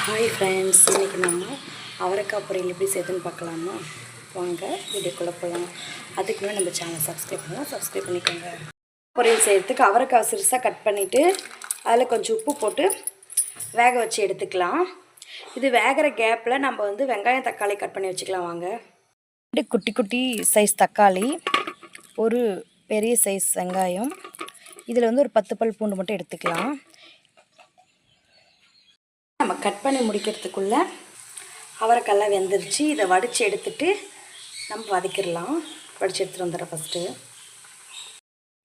Hi friends, இன்றைக்கி நம்ம அவரைக்காய் பொரியல் எப்படி செய்யுதுன்னு பார்க்கலாமா? வாங்க வீடியோக்குள்ளே போகலாம். அதுக்கு முன்னாடி நம்ம சேனலை சப்ஸ்கிரைப் பண்ணிக்கோங்க. பொரியல் செய்கிறதுக்கு அவரைக்காய் சிறுசாக கட் பண்ணிவிட்டு அதில் கொஞ்சம் உப்பு போட்டு வேக வச்சு எடுத்துக்கலாம். இது வேகிற கேப்பில் நம்ம வெங்காயம் தக்காளி கட் பண்ணி வச்சுக்கலாம். வாங்க. குட்டி குட்டி சைஸ் தக்காளி, ஒரு பெரிய சைஸ் வெங்காயம், இதில் ஒரு 10 பல் பூண்டு மட்டும் எடுத்துக்கலாம். நம்ம கட் பண்ணி முடிக்கிறதுக்குள்ளே அவரைக்காய் வெந்துருச்சு. இதை வடித்து எடுத்துட்டு நம்ம வதக்கிடலாம். வடித்து எடுத்துகிட்டு வந்துடுறேன். ஃபஸ்ட்டு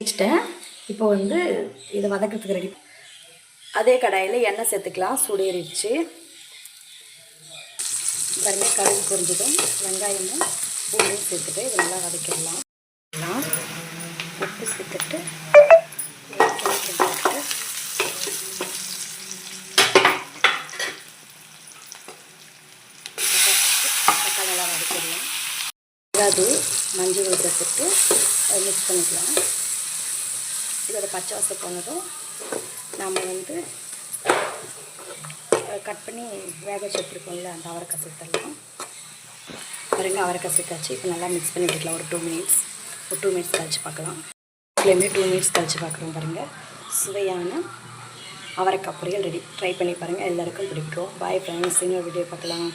வச்சுட்டேன். இப்போ இதை வதக்கிறதுக்கு ரெடி. அதே கடாயில் எண்ணெய் சேர்த்துக்கலாம். சூடேறிடுச்சு. பாருங்க, கடுகு பொரிஞ்சதும் வெங்காயமும் பூண்டையும் சேர்த்துட்டு இதை நல்லா வதக்கிடலாம். உப்பு சேர்த்துட்டு நல்லா வதக்கிடலாம். அது மஞ்சள் சேர்த்துட்டு மிக்ஸ் பண்ணிக்கலாம். இதோட பச்சை வாசம் போனதும் நாம் கட் பண்ணி வேக வச்சு எடுத்துருக்கோம்ல, அந்த அவரைக்காய் சேர்த்துடலாம். பாருங்க, அவரைக்காய் சேர்த்தாச்சு. இப்போ நல்லா மிக்ஸ் பண்ணி விட்டுக்கலாம். ஒரு 2 மினிட்ஸ் கழிச்சு பார்க்கலாம். இதுலேயுமே 2 மினிட்ஸ் கழிச்சு பார்க்குறோம். பாருங்கள், சுவையான அவரைக்காய் பொரியல் ரெடி. ட்ரை பண்ணி பாருங்கள், எல்லாருக்கும் பிடிக்கும். பாய் ஃப்ரெண்ட்ஸ், இன்னொரு வீடியோ பார்க்கலாம்.